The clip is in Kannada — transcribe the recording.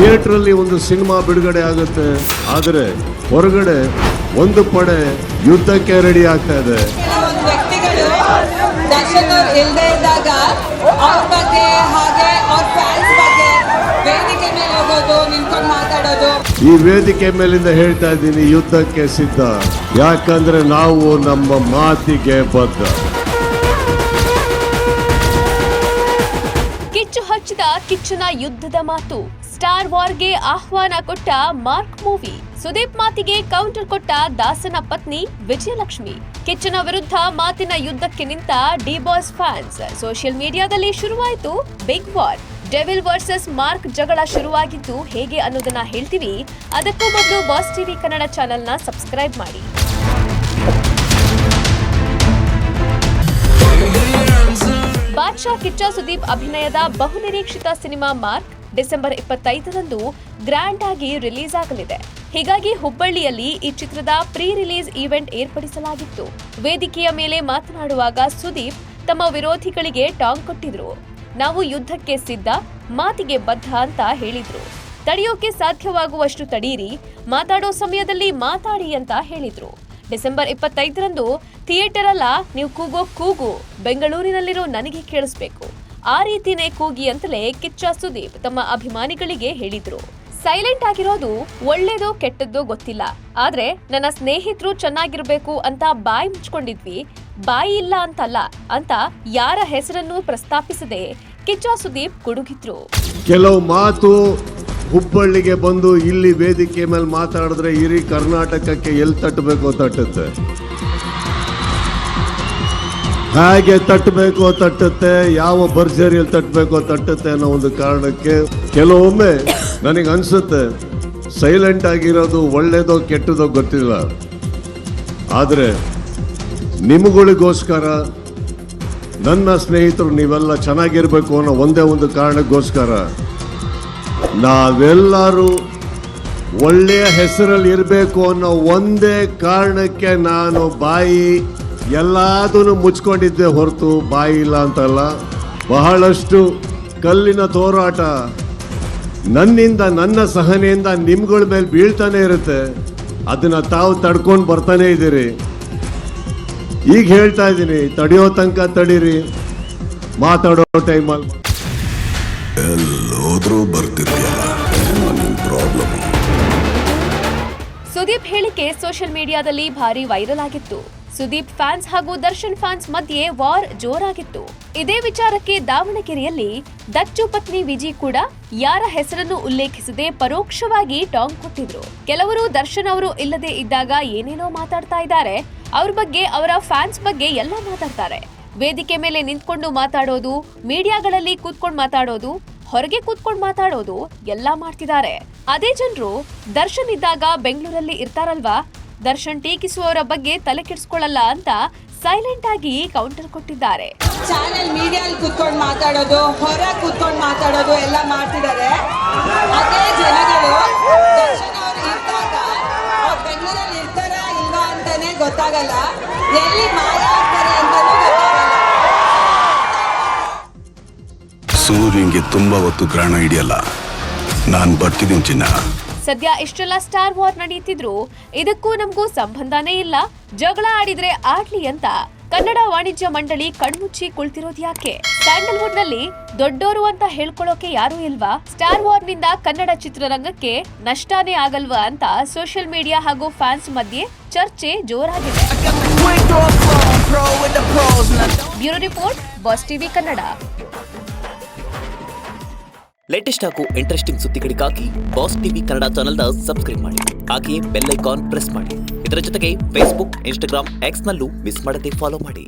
ಥಿಯೇಟರ್ ಅಲ್ಲಿ ಒಂದು ಸಿನಿಮಾ ಬಿಡುಗಡೆ ಆಗುತ್ತೆ, ಆದರೆ ಹೊರಗಡೆ ಒಂದು ಪಡೆ ಯುದ್ಧಕ್ಕೆ ರೆಡಿ ಆಗ್ತಾ ಇದೆ. ಕೆಲವೊಂದು ವ್ಯಕ್ತಿಗಳು ದರ್ಶನ್ ಅವ್ರು ಇಲ್ಲದೆ ಇದ್ದಾಗ ಅವ್ರ ಬಗ್ಗೆ ಹಾಗೆ ಅವ್ರ ಫ್ಯಾನ್ಸ್ ಬಗ್ಗೆ ವೇದಿಕೆ ಮೇಲೆ ಹೋಗೋದು, ನಿಂತ್ಕೊಂಡು ಮಾತಾಡೋದು. ಈ ವೇದಿಕೆ ಮೇಲಿಂದ ಹೇಳ್ತಾ ಇದ್ದೀನಿ, ಯುದ್ಧಕ್ಕೆ ಸಿದ್ಧ. ಯಾಕಂದ್ರೆ ನಾವು ನಮ್ಮ ಮಾತಿಗೆ ಬದ್ಧ. ಕಿಚ್ಚು ಹಚ್ಚಿದ ಕಿಚ್ಚನ ಯುದ್ಧದ ಮಾತು. ಸ್ಟಾರ್ ವಾರ್ಗೆ ಆಹ್ವಾನ ಕೊಟ್ಟ ಮಾರ್ಕ್ ಮೂವಿ. ಸುದೀಪ್ ಮಾತಿಗೆ ಕೌಂಟರ್ ಕೊಟ್ಟ ದಾಸನ ಪತ್ನಿ ವಿಜಯಲಕ್ಷ್ಮಿ. ಕಿಚ್ಚನ ವಿರುದ್ಧ ಮಾತಿನ ಯುದ್ಧಕ್ಕೆ ನಿಂತ ಡಿ ಬಾಸ್ ಫ್ಯಾನ್ಸ್. ಸೋಷಿಯಲ್ ಮೀಡಿಯಾದಲ್ಲಿ ಶುರುವಾಯಿತು big war. Devil versus Mark ಜಗಳ ಶುರುವಾಗಿದ್ದು ಹೇಗೆ ಅನ್ನೋದನ್ನ ಹೇಳ್ತೀವಿ. ಅದಕ್ಕೂ ಮೊದಲು ಬಾಸ್ ಟಿವಿ ಕನ್ನಡ ಚಾನೆಲ್ನ ಸಬ್ಸ್ಕ್ರೈಬ್ ಮಾಡಿ. ಬಾದ್ಶಾ ಕಿಚ್ಚ ಸುದೀಪ್ ಅಭಿನಯದ ಬಹುನಿರೀಕ್ಷಿತ ಸಿನಿಮಾ ಮಾರ್ಕ್ ಡಿಸೆಂಬರ್ 25ರಂದು ಗ್ರ್ಯಾಂಡ್ ಆಗಿ ರಿಲೀಸ್ ಆಗಲಿದೆ. ಹೀಗಾಗಿ ಹುಬ್ಬಳ್ಳಿಯಲ್ಲಿ ಈ ಚಿತ್ರದ ಪ್ರೀ ರಿಲೀಸ್ ಈವೆಂಟ್ ಏರ್ಪಡಿಸಲಾಗಿತ್ತು. ವೇದಿಕೆಯ ಮೇಲೆ ಮಾತನಾಡುವಾಗ ಸುದೀಪ್ ತಮ್ಮ ವಿರೋಧಿಗಳಿಗೆ ಟಾಂಗ್ ಕೊಟ್ಟಿದ್ರು. ನಾವು ಯುದ್ಧಕ್ಕೆ ಸಿದ್ಧ, ಮಾತಿಗೆ ಬದ್ಧ ಅಂತ ಹೇಳಿದ್ರು. ತಡೆಯೋಕೆ ಸಾಧ್ಯವಾಗುವಷ್ಟು ತಡೀರಿ, ಮಾತಾಡೋ ಸಮಯದಲ್ಲಿ ಮಾತಾಡಿ ಅಂತ ಹೇಳಿದ್ರು. ಡಿಸೆಂಬರ್ 25ರಂದು ಥಿಯೇಟರ್ ಅಲ್ಲ, ನೀವು ಕೂಗೋ ಕೂಗು ಬೆಂಗಳೂರಿನಲ್ಲಿರೋ ನನಗೆ ಕೇಳಿಸ್ಬೇಕು, ಆ ರೀತಿನೇ ಕೂಗಿ ಅಂತಲೇ ಕಿಚ್ಚ ಸುದೀಪ್ ತಮ್ಮ ಅಭಿಮಾನಿಗಳಿಗೆ ಹೇಳಿದ್ರು. ಸೈಲೆಂಟ್ ಆಗಿರೋದು ಒಳ್ಳೇದೋ ಕೆಟ್ಟದ್ದೋ ಗೊತ್ತಿಲ್ಲ, ಆದ್ರೆ ನನ್ನ ಸ್ನೇಹಿತರು ಚೆನ್ನಾಗಿರ್ಬೇಕು ಅಂತ ಬಾಯಿ ಮುಚ್ಕೊಂಡಿದ್ವಿ, ಬಾಯಿ ಇಲ್ಲ ಅಂತಲ್ಲ ಅಂತ ಯಾರ ಹೆಸರನ್ನು ಪ್ರಸ್ತಾಪಿಸದೆ ಕಿಚ್ಚ ಸುದೀಪ್ ಗುಡುಗಿದ್ರು. ಕೆಲವು ಮಾತು ಹುಬ್ಬಳ್ಳಿಗೆ ಬಂದು ಇಲ್ಲಿ ವೇದಿಕೆ ಮೇಲೆ ಮಾತಾಡಿದ್ರೆ ಇಡೀ ಕರ್ನಾಟಕಕ್ಕೆ ಎಲ್ಲಿ ತಟ್ಟಬೇಕೋ ತಟ್ಟುತ್ತೆ, ಹೇಗೆ ತಟ್ಟಬೇಕೋ ತಟ್ಟುತ್ತೆ, ಯಾವ ಭರ್ಜರಿಯಲ್ಲಿ ತಟ್ಟಬೇಕೋ ತಟ್ಟುತ್ತೆ ಅನ್ನೋ ಒಂದು ಕಾರಣಕ್ಕೆ ಕೆಲವೊಮ್ಮೆ ನನಗೆ ಅನ್ಸುತ್ತೆ ಸೈಲೆಂಟ್ ಆಗಿರೋದು ಒಳ್ಳೇದೋ ಕೆಟ್ಟದೋ ಗೊತ್ತಿಲ್ಲ, ಆದರೆ ನಿಮಗಳಿಗೋಸ್ಕರ, ನನ್ನ ಸ್ನೇಹಿತರು ನೀವೆಲ್ಲ ಚೆನ್ನಾಗಿರ್ಬೇಕು ಅನ್ನೋ ಒಂದೇ ಒಂದು ಕಾರಣಕ್ಕೋಸ್ಕರ ನಾವೆಲ್ಲರೂ ಒಳ್ಳೆಯ ಹೆಸರಲ್ಲಿ ಇರಬೇಕು ಅನ್ನೋ ಒಂದೇ ಕಾರಣಕ್ಕೆ ನಾನು ಬಾಯಿ ಎಲ್ಲದನ್ನು ಮುಚ್ಕೊಂಡಿದ್ದೆ ಹೊರತು ಬಾಯಿ ಇಲ್ಲ ಅಂತಲ್ಲ. ಬಹಳಷ್ಟು ಕಲ್ಲಿನ ಹೋರಾಟ ನನ್ನಿಂದ, ನನ್ನ ಸಹನೆಯಿಂದ ನಿಮ್ಗಳ ಮೇಲೆ ಬೀಳ್ತಾನೆ ಇರುತ್ತೆ. ಅದನ್ನ ತಾವು ತಡ್ಕೊಂಡು ಬರ್ತಾನೆ ಇದ್ದೀರಿ. ಈಗ ಹೇಳ್ತಾ ಇದ್ದೀನಿ, ತಡೆಯೋ ತನಕ ತಡೀರಿ, ಮಾತಾಡೋ ಟೈಮಲ್ಲಿ ಎಲ್ಲೋದ್ರೂ ಬರ್ತಿರ್ತೀಯಲ್ಲ, ನಿನ್ ಪ್ರಾಬ್ಲಮ್. ಸುದೀಪ್ ಹೇಳಿಕೆ ಸೋಷಿಯಲ್ ಮೀಡಿಯಾದಲ್ಲಿ ಭಾರಿ ವೈರಲ್ ಆಗಿತ್ತು. ಸುದೀಪ್ ಫ್ಯಾನ್ಸ್ ಹಾಗೂ ದರ್ಶನ್ ಫ್ಯಾನ್ಸ್ ಮಧ್ಯೆ ವಾರ್ ಜೋರಾಗಿತ್ತು. ಇದೇ ವಿಚಾರಕ್ಕೆ ದಾವಣಗೆರೆಯಲ್ಲಿ ದಚ್ಚು ಪತ್ನಿ ವಿಜಿ ಕೂಡ ಯಾರ ಹೆಸರನ್ನು ಉಲ್ಲೇಖಿಸದೆ ಪರೋಕ್ಷವಾಗಿ ಟಾಂಗ್ ಕೊಟ್ಟಿದ್ರು. ಕೆಲವರು ದರ್ಶನ್ ಅವರು ಇಲ್ಲದೆ ಇದ್ದಾಗ ಏನೇನೋ ಮಾತಾಡ್ತಾ ಇದ್ದಾರೆ, ಅವ್ರ ಬಗ್ಗೆ, ಅವರ ಫ್ಯಾನ್ಸ್ ಬಗ್ಗೆ ಎಲ್ಲ ಮಾತಾಡ್ತಾರೆ. ವೇದಿಕೆ ಮೇಲೆ ನಿಂತ್ಕೊಂಡು ಮಾತಾಡೋದು, ಮೀಡಿಯಾಗಳಲ್ಲಿ ಕೂತ್ಕೊಂಡು ಮಾತಾಡೋದು, ಹೊರಗೆ ಕೂತ್ಕೊಂಡು ಮಾತಾಡೋದು ಎಲ್ಲ ಮಾಡ್ತಿದ್ದಾರೆ. ಅದೇ ಜನರು ದರ್ಶನ್ ಇದ್ದಾಗ ಬೆಂಗಳೂರಲ್ಲಿ ಇರ್ತಾರಲ್ವಾ, ದರ್ಶನ್ ಟೀಕಿಸುವವರ ಬಗ್ಗೆ ತಲೆ ಕೆಡಿಸ್ಕೊಳ್ಳಲ್ಲ ಅಂತ ಸೈಲೆಂಟ್ ಆಗಿ ಕೌಂಟರ್ ಕೊಟ್ಟಿದ್ದಾರೆ. ಚಾನೆಲ್ ಮೀಡಿಯಾದಲ್ಲಿ ಕೂತ್ಕೊಂಡು ಮಾತಾಡೋದು, ಹೊರ ಕೂತ್ಕೊಂಡು ಮಾತಾಡೋದು ಎಲ್ಲ ಮಾಡ್ತಿದ್ದಾರೆ. ಅದೇ ಜನಗಳು ದರ್ಶನ್ ಅವ್ರು ಇದ್ದಾಗ ಅವ್ರು ಬೆಂಗಳೂರಲ್ಲಿ ಇರ್ತಾರ ಇಲ್ವಾ ಅಂತಾನೆ ಗೊತ್ತಾಗಲ್ಲ, ಎಲ್ಲಿ ಮಾತಾಡ್ತಾರೆ ಅಂತಾನೂ ಗೊತ್ತಾಗಲ್ಲ. ಸೂರ್ಯಂಗೆ ತುಂಬಾ ಹೊತ್ತು ಗ್ರಹಣ ಹಿಡಿಯಲ್ಲ, ನಾನ್ ಬರ್ತಿದ್ದೀನಿ ಚಿನ್ನ. ಸದ್ಯ ಇಷ್ಟೆಲ್ಲ ಸ್ಟಾರ್ ವಾರ್ ನಡೀತಿದ್ರು ಇದಕ್ಕೂ ನಮಗೂ ಸಂಬಂಧನೇ ಇಲ್ಲ, ಜಗಳ ಆಡಿದ್ರೆ ಆಡ್ಲಿ ಅಂತ ಕನ್ನಡ ವಾಣಿಜ್ಯ ಮಂಡಳಿ ಕಣ್ಮುಚ್ಚಿ ಕುಳಿತಿರೋದು ಯಾಕೆ? ಸ್ಯಾಂಡಲ್ವುಡ್ ನಲ್ಲಿ ದೊಡ್ಡೋರು ಅಂತ ಹೇಳ್ಕೊಳ್ಳೋಕೆ ಯಾರು ಇಲ್ವಾ? ಸ್ಟಾರ್ ವಾರ್ ನಿಂದ ಕನ್ನಡ ಚಿತ್ರರಂಗಕ್ಕೆ ನಷ್ಟನೇ ಆಗಲ್ವಾ ಅಂತ ಸೋಷಿಯಲ್ ಮೀಡಿಯಾ ಹಾಗೂ ಫ್ಯಾನ್ಸ್ ಮಧ್ಯೆ ಚರ್ಚೆ ಜೋರಾಗಿದೆ. Bureau report, boss TV Kannada. Latest ಹಾಗೂ ಇಂಟ್ರೆಸ್ಟಿಂಗ್ ಸುದ್ದಿಗಳಿಗಾಗಿ ಬಾಸ್ ಟಿವಿ ಕನ್ನಡ ಚಾನೆಲ್ನ ಸಬ್ಸ್ಕ್ರೈಬ್ ಮಾಡಿ. ಹಾಗೆಯೇ ಬೆಲ್ ಐಕಾನ್ ಪ್ರೆಸ್ ಮಾಡಿ. ಇದರ ಜೊತೆಗೆ ಫೇಸ್ಬುಕ್, ಇನ್ಸ್ಟಾಗ್ರಾಮ್, ಎಕ್ಸ್ ನಲ್ಲೂ ಮಿಸ್ ಮಾಡದೆ ಫಾಲೋ ಮಾಡಿ.